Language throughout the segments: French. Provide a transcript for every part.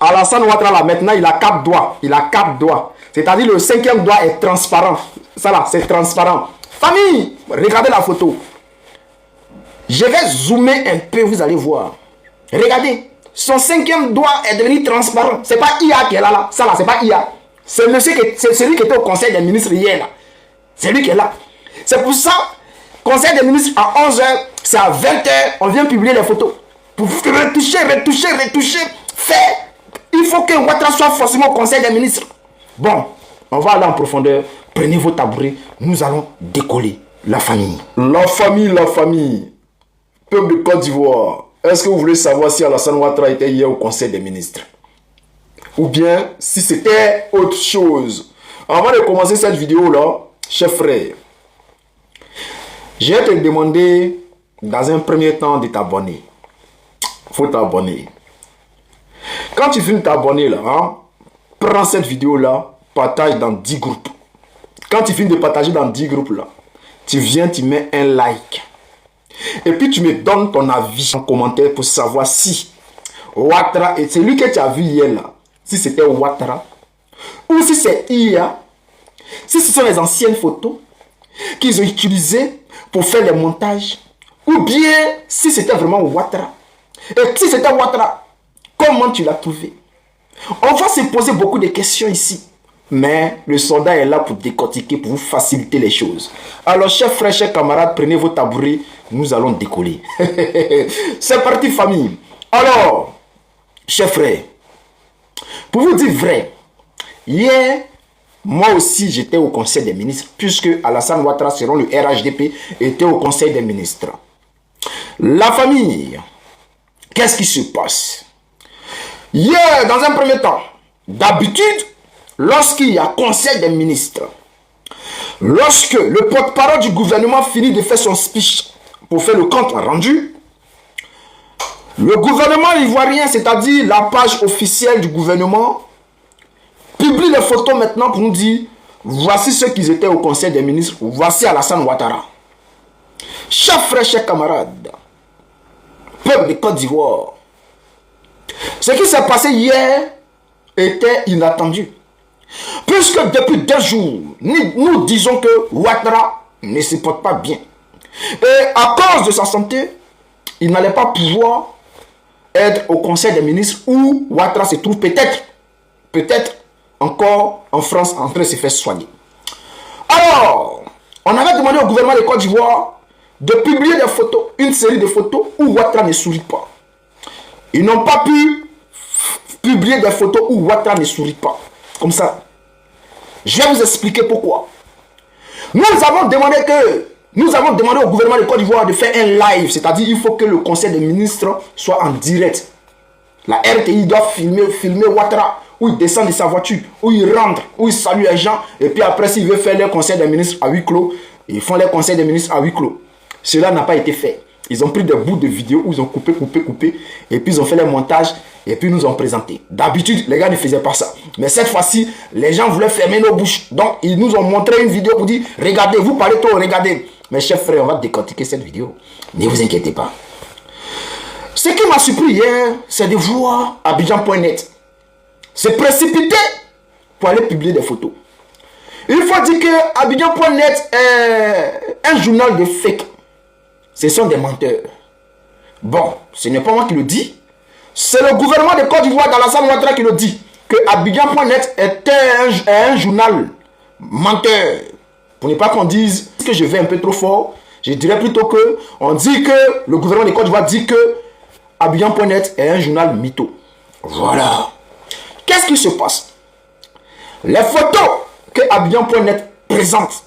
Alassane Ouattara, là, maintenant, il a 4 doigts. Il a 4 doigts. C'est-à-dire le 5e doigt est transparent. Ça là, c'est transparent. Famille, regardez la photo. Je vais zoomer un peu, vous allez voir. Regardez, son 5e doigt est devenu transparent. C'est pas IA qui est là. Ça là, c'est pas IA. C'est celui qui était au conseil des ministres hier là. C'est lui qui est là. C'est pour ça, conseil des ministres à 11h, c'est à 20h, on vient publier les photos. Pour retoucher, faire. Il faut que Ouattara soit forcément au conseil des ministres. Bon, on va aller en profondeur. Prenez vos tabourets, nous allons décoller. La famille. La famille. Peuple de Côte d'Ivoire. Est-ce que vous voulez savoir si Alassane Ouattara était hier au conseil des ministres? Ou bien si c'était autre chose? Avant de commencer cette vidéo-là, chers frères, je vais te demander dans un premier temps de t'abonner. Il faut t'abonner. Quand tu finis de t'abonner là, hein, prends cette vidéo-là, partage dans 10 groupes. Quand tu finis de partager dans 10 groupes là, tu viens, tu mets un like. Et puis tu me donnes ton avis en commentaire pour savoir si Ouattara, et celui que tu as vu hier là, si c'était Ouattara, ou si c'est IA, si ce sont les anciennes photos qu'ils ont utilisées pour faire les montages, ou bien si c'était vraiment Ouattara. Et si c'était Ouattara, comment tu l'as trouvé? On va se poser beaucoup de questions ici. Mais le soldat est là pour décortiquer, pour vous faciliter les choses. Alors, chers frères, chers camarades, prenez vos tabourets, nous allons décoller. C'est parti, famille. Alors, chers frères, pour vous dire vrai, hier, moi aussi, j'étais au conseil des ministres, puisque Alassane Ouattara, selon le RHDP, était au conseil des ministres. La famille, qu'est-ce qui se passe? Hier, dans un premier temps, d'habitude, lorsqu'il y a conseil des ministres, lorsque le porte-parole du gouvernement finit de faire son speech pour faire le compte rendu, le gouvernement ivoirien, c'est-à-dire la page officielle du gouvernement, publie les photos maintenant pour nous dire voici ceux qui étaient au conseil des ministres, voici Alassane Ouattara. Chers frères, chers camarades, peuple de Côte d'Ivoire, ce qui s'est passé hier était inattendu. Puisque depuis 2 jours, nous disons que Ouattara ne se porte pas bien. Et à cause de sa santé, il n'allait pas pouvoir être au conseil des ministres où Ouattara se trouve peut-être encore en France en train de se faire soigner. Alors, on avait demandé au gouvernement de Côte d'Ivoire de publier des photos, une série de photos où Ouattara ne sourit pas. Ils n'ont pas pu publier des photos où Ouattara ne sourit pas. Comme ça. Je vais vous expliquer pourquoi. Nous avons demandé au gouvernement de Côte d'Ivoire de faire un live. C'est-à-dire qu'il faut que le conseil des ministres soit en direct. La RTI doit filmer Ouattara, où il descend de sa voiture, où il rentre, où il salue les gens. Et puis après, s'il veut faire le conseil des ministres à huis clos, ils font le conseil des ministres à huis clos. Cela n'a pas été fait. Ils ont pris des bouts de vidéos où ils ont coupé. Et puis ils ont fait les montages. Et puis nous ont présenté. D'habitude, les gars ne faisaient pas ça. Mais cette fois-ci, les gens voulaient fermer nos bouches. Donc, ils nous ont montré une vidéo pour dire, regardez, vous parlez trop, regardez. Mes chers frères, on va décortiquer cette vidéo. Ne vous inquiétez pas. Ce qui m'a surpris hier, c'est de voir Abidjan.net se précipiter pour aller publier des photos. Il faut dire que Abidjan.net est un journal de fake. Ce sont des menteurs. Bon, ce n'est pas moi qui le dis. C'est le gouvernement de Côte d'Ivoire d'Alassane Ouattara qui le dit. Que Abidjan.net est un journal menteur. Pour ne pas qu'on dise que je vais un peu trop fort, je dirais plutôt que on dit que le gouvernement de Côte d'Ivoire dit que Abidjan.net est un journal mytho. Voilà. Qu'est-ce qui se passe? Les photos que Abidjan.net présente,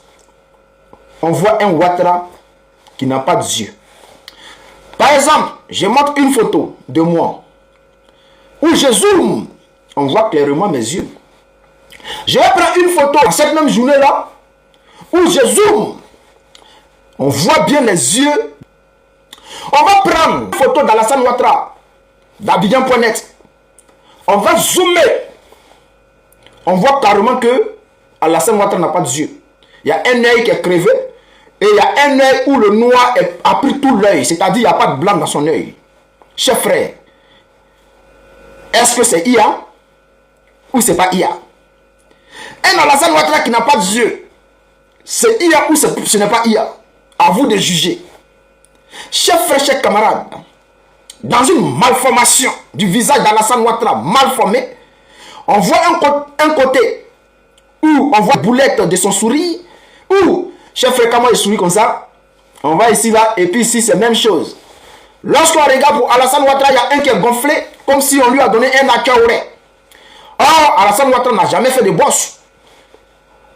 on voit un Ouattara qui n'a pas d'yeux. Par exemple, je montre une photo de moi où je zoome, on voit clairement mes yeux. Je vais prendre une photo à cette même journée-là où je zoome, on voit bien les yeux. On va prendre une photo d'Alassane Ouattara, d'Abidjan.net. On va zoomer. On voit carrément que Alassane Ouattara n'a pas d'yeux. Il y a un œil qui est crevé. Et il y a un œil où le noir a pris tout l'œil. C'est-à-dire qu'il n'y a pas de blanc dans son œil. Chers frères, est-ce que c'est IA? ou c'est pas IA. Un Alassane Ouattara qui n'a pas d'yeux, c'est IA ou ce n'est pas IA. À vous de juger. Chers frères, chers camarades, dans une malformation du visage d'Alassane Ouattara mal formé, on voit un côté où on voit la boulette de son sourire, où, chers frères, comment il sourit comme ça, on va ici, là, et puis ici, c'est la même chose. Lorsqu'on regarde pour Alassane Ouattara, il y a un qui est gonflé, comme si on lui a donné un akaoré. Or, Alassane Ouattara n'a jamais fait de boxe.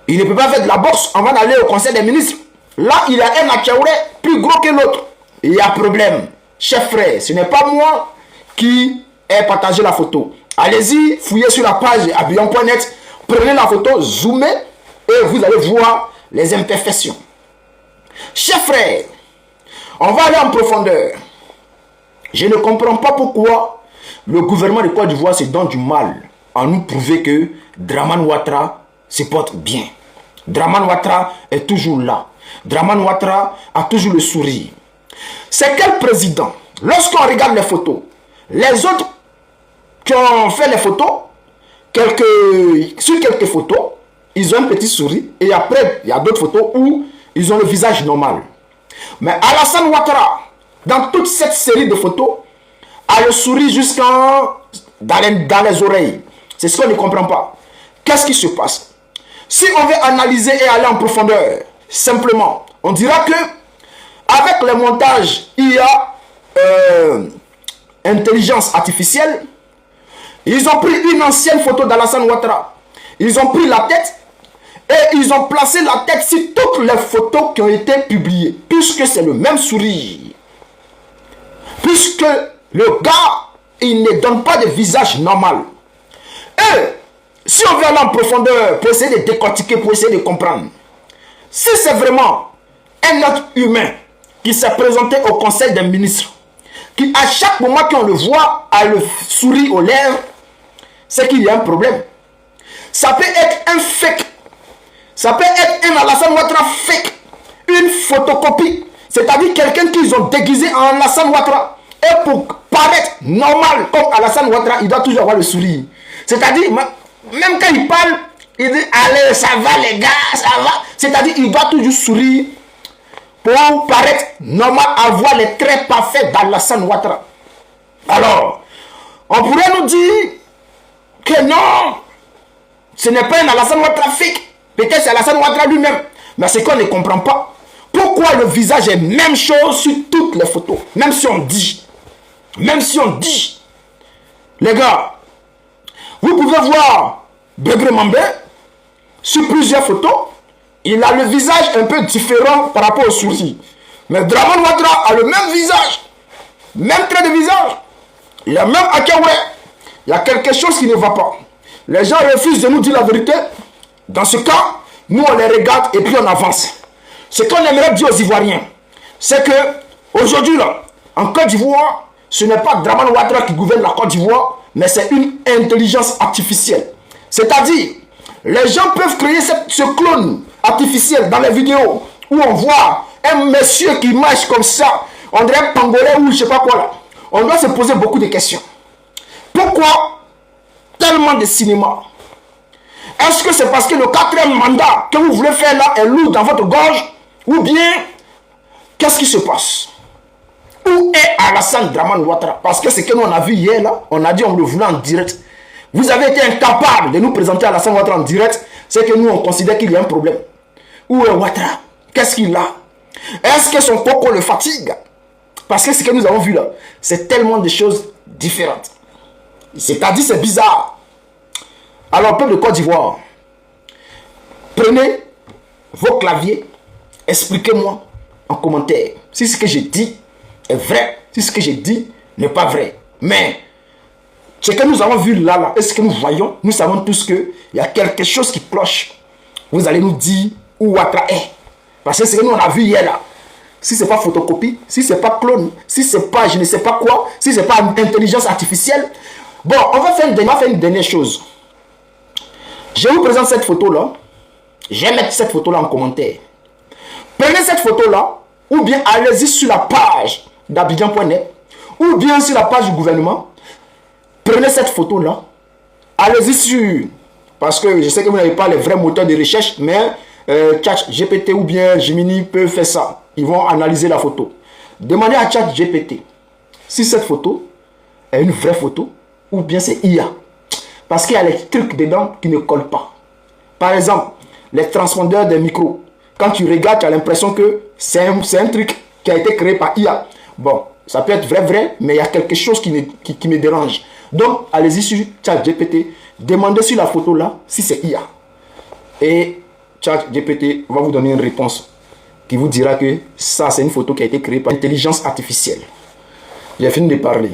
Il ne peut pas faire de la boxe avant d'aller au conseil des ministres. Là, il a un akaoré plus gros que l'autre. Il y a problème. Chers frères, ce n'est pas moi qui ai partagé la photo. Allez-y, fouillez sur la page abillon.net, prenez la photo, zoomez et vous allez voir les imperfections. Chers frères, on va aller en profondeur. Je ne comprends pas pourquoi le gouvernement de Côte d'Ivoire se donne du mal à nous prouver que Dramane Ouattara se porte bien. Dramane Ouattara est toujours là. Dramane Ouattara a toujours le sourire. C'est quel président? Lorsqu'on regarde les photos, les autres qui ont fait les photos, sur quelques photos, ils ont un petit sourire. Et après, il y a d'autres photos où ils ont le visage normal. Mais Alassane Ouattara, dans toute cette série de photos, a le sourire jusqu'en dans les oreilles. C'est ce qu'on ne comprend pas. Qu'est-ce qui se passe? Si on veut analyser et aller en profondeur, simplement, on dira que avec le montage IA, intelligence artificielle, ils ont pris une ancienne photo d'Alassane Ouattara. Ils ont pris la tête et ils ont placé la tête sur toutes les photos qui ont été publiées. Puisque c'est le même sourire. Puisque le gars, il ne donne pas de visage normal. Et si on veut aller en profondeur pour essayer de décortiquer, pour essayer de comprendre, si c'est vraiment un être humain qui s'est présenté au conseil des ministres, qui à chaque moment qu'on le voit a le sourire aux lèvres, c'est qu'il y a un problème. Ça peut être un fake. Ça peut être un Alassane Ouattara fake. Une photocopie. C'est-à-dire quelqu'un qu'ils ont déguisé en Alassane Ouattara. Et pour paraître normal comme Alassane Ouattara, il doit toujours avoir le sourire. C'est-à-dire, même quand il parle, il dit, allez, ça va les gars, ça va. C'est-à-dire, il doit toujours sourire pour paraître normal, avoir les traits parfaits d'Alassane Ouattara. Alors, on pourrait nous dire que non, ce n'est pas un Alassane Ouattara fake. Peut-être c'est Alassane Ouattara lui-même. Mais ce qu'on ne comprend pas, pourquoi le visage est même chose sur toutes les photos. Même si on dit, les gars, vous pouvez voir Begré Mambé sur plusieurs photos. Il a le visage un peu différent par rapport au sourire. Mais Dramane Ouattara a le même visage. Même trait de visage. Il a même Akaoué. Il y a quelque chose qui ne va pas. Les gens refusent de nous dire la vérité. Dans ce cas, nous on les regarde et puis on avance. Ce qu'on aimerait dire aux Ivoiriens, c'est que aujourd'hui là, en Côte d'Ivoire, ce n'est pas Dramane Ouattara qui gouverne la Côte d'Ivoire, mais c'est une intelligence artificielle. C'est-à-dire, les gens peuvent créer ce clone artificiel dans les vidéos où on voit un monsieur qui marche comme ça, on dirait un pangolais ou je sais pas quoi là. On doit se poser beaucoup de questions. Pourquoi tellement de cinéma? Est-ce que c'est parce que le 4e mandat que vous voulez faire là est lourd dans votre gorge? Ou bien, qu'est-ce qui se passe? Où est Alassane Dramane Ouattara? Parce que ce que nous on a vu hier là, on a dit on le voulait en direct. Vous avez été incapable de nous présenter Alassane Ouattara en direct. C'est que nous on considère qu'il y a un problème. Où est Ouattara? Qu'est-ce qu'il a? Est-ce que son coco le fatigue? Parce que ce que nous avons vu là, c'est tellement de choses différentes. C'est-à-dire c'est bizarre. Alors peuple de Côte d'Ivoire, prenez vos claviers, expliquez-moi en commentaire si ce que j'ai dit est vrai, si ce que j'ai dit n'est pas vrai. Mais ce que nous avons vu là, et ce que nous voyons, nous savons tous qu'il y a quelque chose qui cloche. Vous allez nous dire où Ouattara est. Parce que ce que nous on a vu hier là, si ce n'est pas photocopie, si ce n'est pas clone, si ce n'est pas je ne sais pas quoi, si ce n'est pas intelligence artificielle. Bon, on va faire une dernière chose. Je vous présente cette photo là. Je vais mettre cette photo là en commentaire. Prenez cette photo là, ou bien allez-y sur la page d'Abidjan.net, ou bien sur la page du gouvernement. Prenez cette photo là Allez-y sur, parce que je sais que vous n'avez pas les vrais moteurs de recherche, mais ChatGPT ou bien Gemini peuvent faire ça. Ils vont analyser la photo. Demandez à ChatGPT si cette photo est une vraie photo ou bien c'est IA. Parce qu'il y a les trucs dedans qui ne collent pas. Par exemple, les transpondeurs des micros. Quand tu regardes, tu as l'impression que c'est un truc qui a été créé par IA. Bon, ça peut être vrai, mais il y a quelque chose qui me dérange. Donc, allez-y sur ChatGPT, demandez sur la photo là si c'est IA. Et ChatGPT va vous donner une réponse qui vous dira que ça, c'est une photo qui a été créée par l'intelligence artificielle. J'ai fini de parler.